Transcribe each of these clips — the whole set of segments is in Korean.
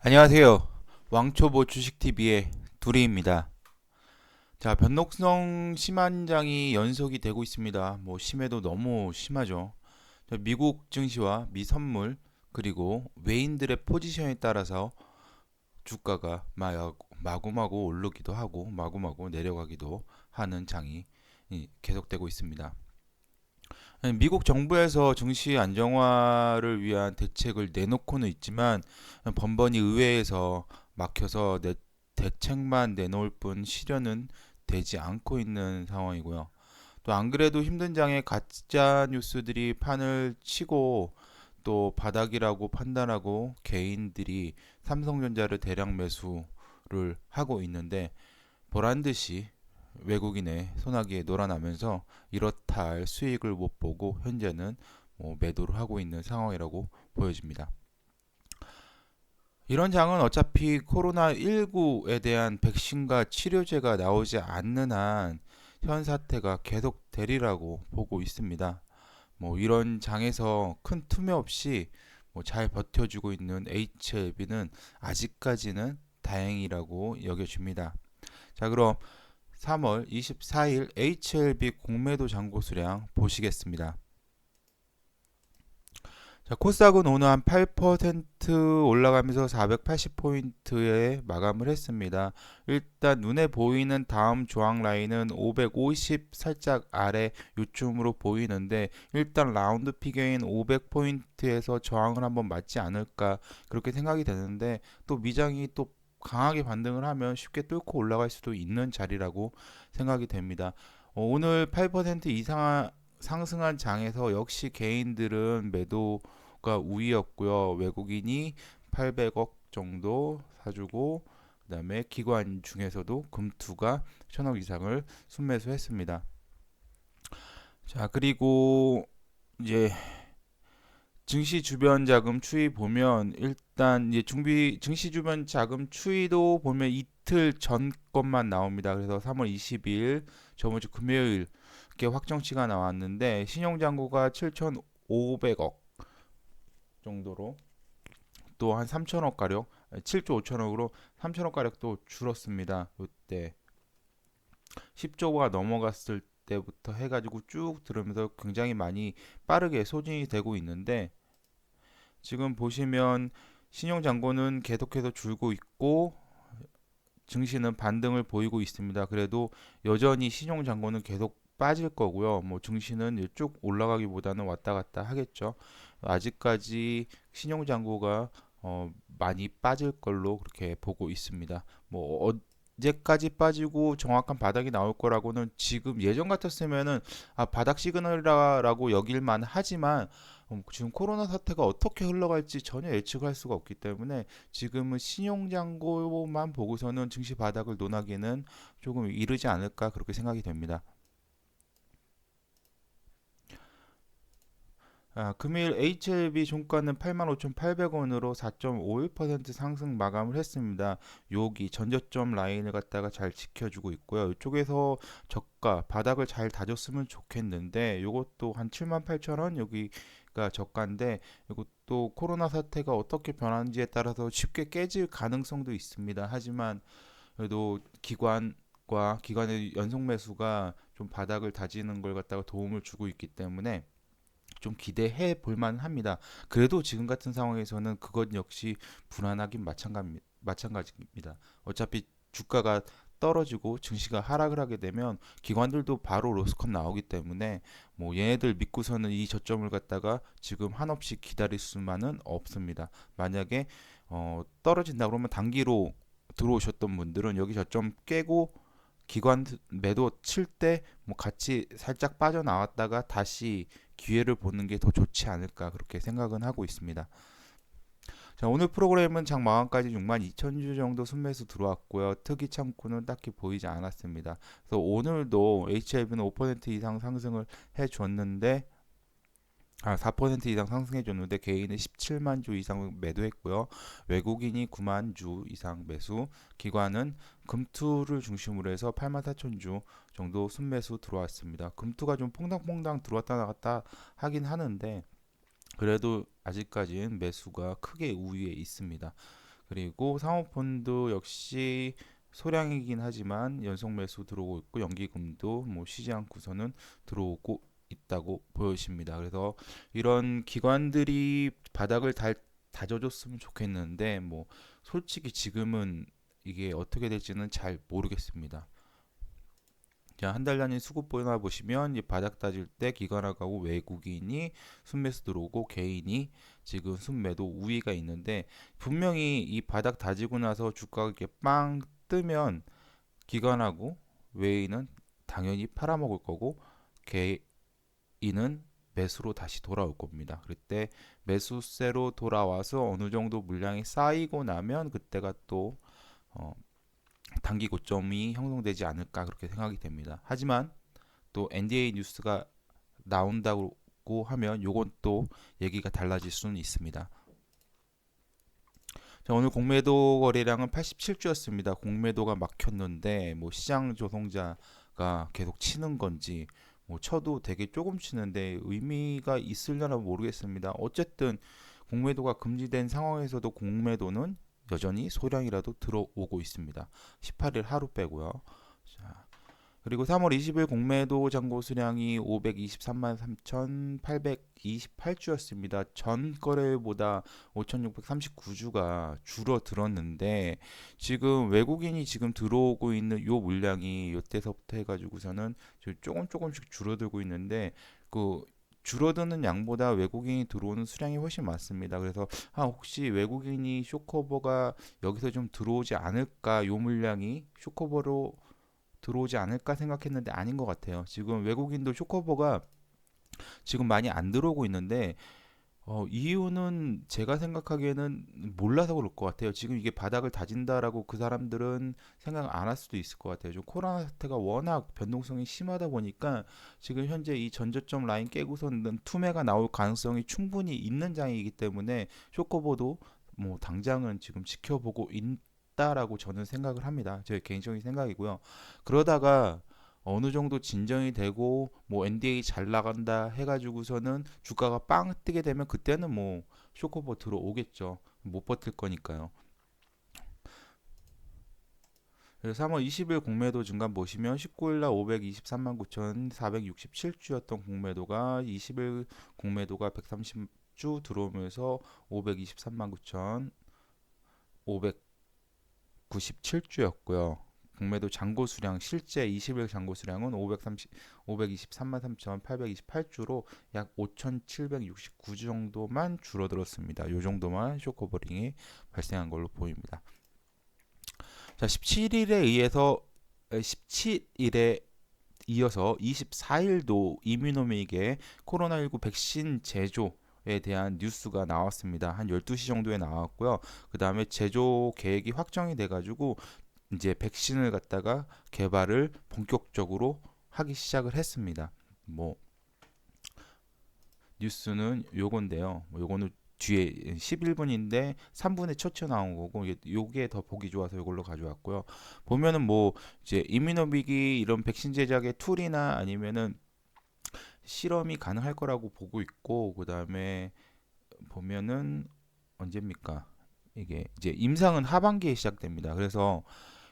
안녕하세요. 왕초보 주식TV의 두리입니다. 자, 변동성 심한장이 연속이 되고 있습니다. 심해도 너무 심하죠. 자, 미국 증시와 미 선물 그리고 외인들의 포지션에 따라서 주가가 마구마구 오르기도 하고 마구마구 내려가기도 하는 장이 계속되고 있습니다. 미국 정부에서 증시 안정화를 위한 대책을 내놓고는 있지만 번번이 의회에서 막혀서 대책만 내놓을 뿐 실현은 되지 않고 있는 상황이고요. 또 안 그래도 힘든 장에 가짜 뉴스들이 판을 치고 또 바닥이라고 판단하고 개인들이 삼성전자를 대량 매수를 하고 있는데 보란 듯이 외국인의 소나기에 놀아나면서 이렇다 할 수익을 못 보고 현재는 매도를 하고 있는 상황이라고 보여집니다. 이런 장은 어차피 코로나19에 대한 백신과 치료제가 나오지 않는 한 현 사태가 계속 되리라고 보고 있습니다. 이런 장에서 큰 투매 없이 잘 버텨주고 있는 HLB는 아직까지는 다행이라고 여겨집니다. 자, 그럼 3월 24일 HLB 공매도 잔고 수량 보시겠습니다. 자, 코스닥은 오늘 한 8% 올라가면서 480포인트에 마감을 했습니다. 일단 눈에 보이는 다음 저항 라인은 550 살짝 아래 요쯤으로 보이는데 일단 라운드 피겨인 500포인트에서 저항을 한번 맞지 않을까 그렇게 생각이 되는데 또 미장이 또 강하게 반등을 하면 쉽게 뚫고 올라갈 수도 있는 자리라고 생각이 됩니다. 오늘 8% 이상 상승한 장에서 역시 개인들은 매도가 우위였고요. 외국인이 800억 정도 사주고 그다음에 기관 중에서도 금투가 1000억 이상을 순매수했습니다. 자, 그리고 이제 증시 주변 자금 추이 보면 일단 이제 증시 주변 자금 추이도 보면 이틀 전 것만 나옵니다. 그래서 3월 22일 저번 주 금요일 게 확정치가 나왔는데 신용잔고가 7,500억 정도로 또 한 3천억 가량 7조 5천억으로 3천억 가량 또 줄었습니다. 이때 10조가 넘어갔을 때부터 해가지고 쭉 들으면서 굉장히 많이 빠르게 소진이 되고 있는데 지금 보시면 신용잔고는 계속해서 줄고 있고 증시는 반등을 보이고 있습니다. 그래도 여전히 신용잔고는 계속 빠질 거고요. 증시는 쭉 올라가기보다는 왔다 갔다 하겠죠. 아직까지 신용잔고가 많이 빠질 걸로 그렇게 보고 있습니다. 언제까지 빠지고 정확한 바닥이 나올 거라고는 지금 예전 같았으면은 바닥 시그널이라고 여길만 하지만 지금 코로나 사태가 어떻게 흘러갈지 전혀 예측할 수가 없기 때문에 지금은 신용잔고만 보고서는 증시 바닥을 논하기는 조금 이르지 않을까 그렇게 생각이 됩니다. 금일 HLB 종가는 85,800원으로 4.51% 상승 마감을 했습니다. 여기 전저점 라인을 갖다가 잘 지켜주고 있고요. 이쪽에서 저가 바닥을 잘 다졌으면 좋겠는데 이것도 한 78,000원 여기가 저가인데 이것도 코로나 사태가 어떻게 변하는지에 따라서 쉽게 깨질 가능성도 있습니다. 하지만 그래도 기관의 연속 매수가 좀 바닥을 다지는 걸 갖다가 도움을 주고 있기 때문에 좀 기대해 볼 만합니다. 그래도 지금 같은 상황에서는 그것 역시 불안하긴 마찬가지입니다. 어차피 주가가 떨어지고 증시가 하락을 하게 되면 기관들도 바로 로스컷 나오기 때문에 얘네들 믿고서는 이 저점을 갖다가 지금 한없이 기다릴 수만은 없습니다. 만약에 떨어진다 그러면 단기로 들어오셨던 분들은 여기 저점 깨고 기관 매도 칠 때 같이 살짝 빠져나왔다가 다시 기회를 보는 게 더 좋지 않을까 그렇게 생각은 하고 있습니다. 자, 오늘 프로그램은 장 마감까지 62,000주 정도 순매수 들어왔고요. 특이 창구는 딱히 보이지 않았습니다. 그래서 오늘도 HLB는 5% 이상 상승을 해줬는데 4% 이상 상승해줬는데 개인은 17만 주 이상 매도했고요. 외국인이 9만 주 이상 매수, 기관은 금투를 중심으로 해서 8만 4천 주 정도 순매수 들어왔습니다. 금투가 좀 퐁당퐁당 들어왔다 나갔다 하긴 하는데 그래도 아직까지는 매수가 크게 우위에 있습니다. 그리고 사모펀드 역시 소량이긴 하지만 연속 매수 들어오고 있고 연기금도 뭐 쉬지 않고서는 들어오고 있다고 보여집니다. 그래서 이런 기관들이 바닥을 다져줬으면 좋겠는데 뭐 솔직히 지금은 이게 어떻게 될지는 잘 모르겠습니다. 자, 한 달 단위 수급 보나 보시면 이 바닥 다질 때 기관하고 외국인이 순매수 들어오고 개인이 지금 순매도 우위가 있는데 분명히 이 바닥 다지고 나서 주가가 이렇게 빵 뜨면 기관하고 외인은 당연히 팔아먹을 거고 개인은 매수로 다시 돌아올 겁니다. 그때 매수세로 돌아와서 어느 정도 물량이 쌓이고 나면 그때가 또 어, 단기 고점이 형성되지 않을까 그렇게 생각이 됩니다. 하지만 또 NDA 뉴스가 나온다고 하면 요건 또 얘기가 달라질 수는 있습니다. 자, 오늘 공매도 거래량은 87주였습니다. 공매도가 막혔는데 뭐 시장 조성자가 계속 치는 건지 뭐 쳐도 되게 조금 치는데 의미가 있으려나 모르겠습니다. 어쨌든 공매도가 금지된 상황에서도 공매도는 여전히 소량이라도 들어오고 있습니다. 18일 하루 빼고요. 자, 그리고 3월 20일 공매도 잔고 수량이 523만 3,828주였습니다. 전 거래일보다 5,639주가 줄어들었는데 지금 외국인이 지금 들어오고 있는 요 물량이 요때서부터 해가지고서는 조금씩 줄어들고 있는데 그 줄어드는 양보다 외국인이 들어오는 수량이 훨씬 많습니다. 그래서 혹시 외국인이 쇼커버가 여기서 좀 들어오지 않을까 요 물량이 쇼커버로 들어오지 않을까 생각했는데 아닌 것 같아요. 지금 외국인도 쇼커버가 지금 많이 안 들어오고 있는데 이유는 제가 생각하기에는 몰라서 그럴 것 같아요. 지금 이게 바닥을 다진다라고 그 사람들은 생각 안 할 수도 있을 것 같아요. 좀 코로나 사태가 워낙 변동성이 심하다 보니까 지금 현재 이 전저점 라인 깨고서는 투매가 나올 가능성이 충분히 있는 장이기 때문에 쇼커버도 뭐 당장은 지금 지켜보고 있다라고 저는 생각을 합니다. 제 개인적인 생각이고요. 그러다가 어느 정도 진정이 되고 뭐 NDA 잘 나간다 해가지고서는 주가가 빵 뜨게 되면 그때는 뭐 쇼커버 들어오겠죠. 못 버틸 거니까요. 그래서 3월 20일 공매도 중간 보시면 19일 날 523만 9,467주였던 공매도가 20일 공매도가 130주 들어오면서 523만 9,597주였고요. 공매도 잔고 수량 실제 20일 잔고 수량은 523만 3,828주로 약 5,769주 정도만 줄어들었습니다. 이 정도만 쇼커버링이 발생한 걸로 보입니다. 자, 17일에 이어서 24일도 이뮤노믹의 코로나19 백신 제조에 대한 뉴스가 나왔습니다. 한 12시 정도에 나왔고요. 그 다음에 제조 계획이 확정이 돼가지고 이제 백신을 갖다가 개발을 본격적으로 하기 시작을 했습니다. 뭐 뉴스는 요건데요. 요거는 뒤에 11분인데 3분에 처쳐 나온 거고 요게 더 보기 좋아서 요걸로 가져왔고요. 보면은 뭐 이제 이뮤노빅이 이런 백신 제작의 툴이나 아니면은 실험이 가능할 거라고 보고 있고 그다음에 보면은 언제입니까? 이게 이제 임상은 하반기에 시작됩니다. 그래서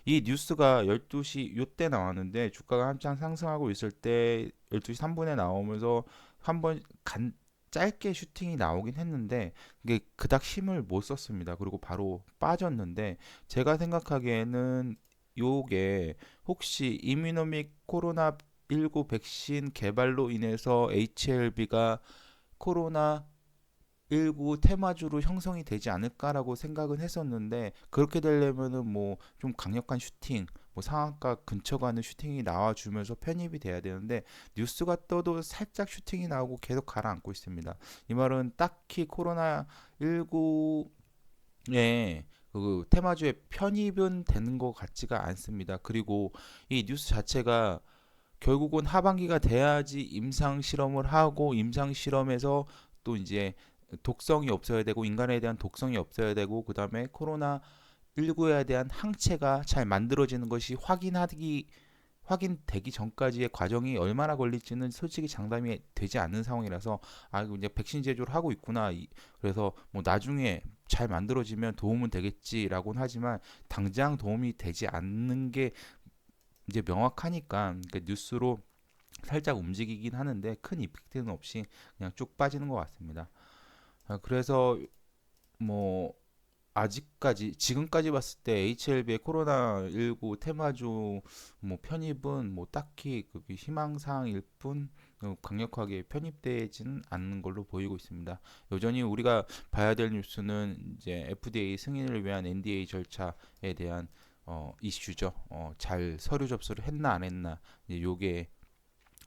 이 뉴스가 12시 요때 나왔는데 주가가 한창 상승하고 있을 때 12시 3분에 나오면서 한번 짧게 슈팅이 나오긴 했는데 이게 그닥 힘을 못 썼습니다. 그리고 바로 빠졌는데 제가 생각하기에는 요게 혹시 이뮤노믹 코로나19 백신 개발로 인해서 HLB가 코로나 19 테마주로 형성이 되지 않을까라고 생각은 했었는데 그렇게 되려면은 뭐 좀 강력한 슈팅 뭐 상한가 근처 가는 슈팅이 나와주면서 편입이 돼야 되는데 뉴스가 떠도 살짝 슈팅이 나오고 계속 가라앉고 있습니다. 이 말은 딱히 코로나 19에 그 테마주에 편입은 되는 것 같지가 않습니다. 그리고 이 뉴스 자체가 결국은 하반기가 돼야지 임상 실험을 하고 임상 실험에서 또 이제 독성이 없어야 되고 인간에 대한 독성이 없어야 되고 그다음에 코로나 19에 대한 항체가 잘 만들어지는 것이 확인되기 전까지의 과정이 얼마나 걸릴지는 솔직히 장담이 되지 않는 상황이라서 이거 이제 백신 제조를 하고 있구나. 그래서 뭐 나중에 잘 만들어지면 도움은 되겠지라고는 하지만 당장 도움이 되지 않는 게 이제 명확하니까, 그러니까 뉴스로 살짝 움직이긴 하는데 큰 이펙트는 없이 그냥 쭉 빠지는 것 같습니다. 그래서 뭐 아직까지 지금까지 봤을 때 HLB의 코로나19 테마주 뭐 편입은 뭐 딱히 그게 희망사항일 뿐 강력하게 편입되지는 않는 걸로 보이고 있습니다. 여전히 우리가 봐야 될 뉴스는 이제 FDA 승인을 위한 NDA 절차에 대한 이슈죠. 잘 서류 접수를 했나 안 했나, 이제 요게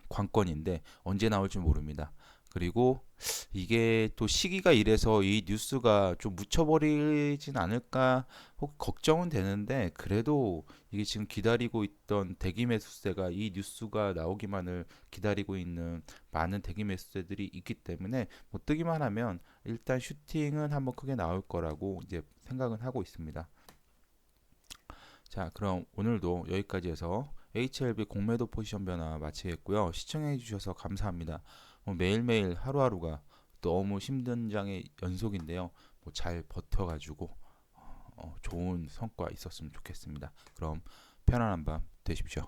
관건인데 언제 나올지 모릅니다. 그리고 이게 또 시기가 이래서 이 뉴스가 좀 묻혀버리진 않을까 혹 걱정은 되는데, 그래도 이게 지금 기다리고 있던 대기 매수세가 이 뉴스가 나오기만을 기다리고 있는 많은 대기 매수세들이 있기 때문에 뭐 뜨기만 하면 일단 슈팅은 한번 크게 나올 거라고 이제 생각은 하고 있습니다. 자, 그럼 오늘도 여기까지 해서 HLB 공매도 포지션 변화 마치겠고요. 시청해 주셔서 감사합니다. 매일매일 하루하루가 너무 힘든 장의 연속인데요. 잘 버텨가지고 좋은 성과 있었으면 좋겠습니다. 그럼 편안한 밤 되십시오.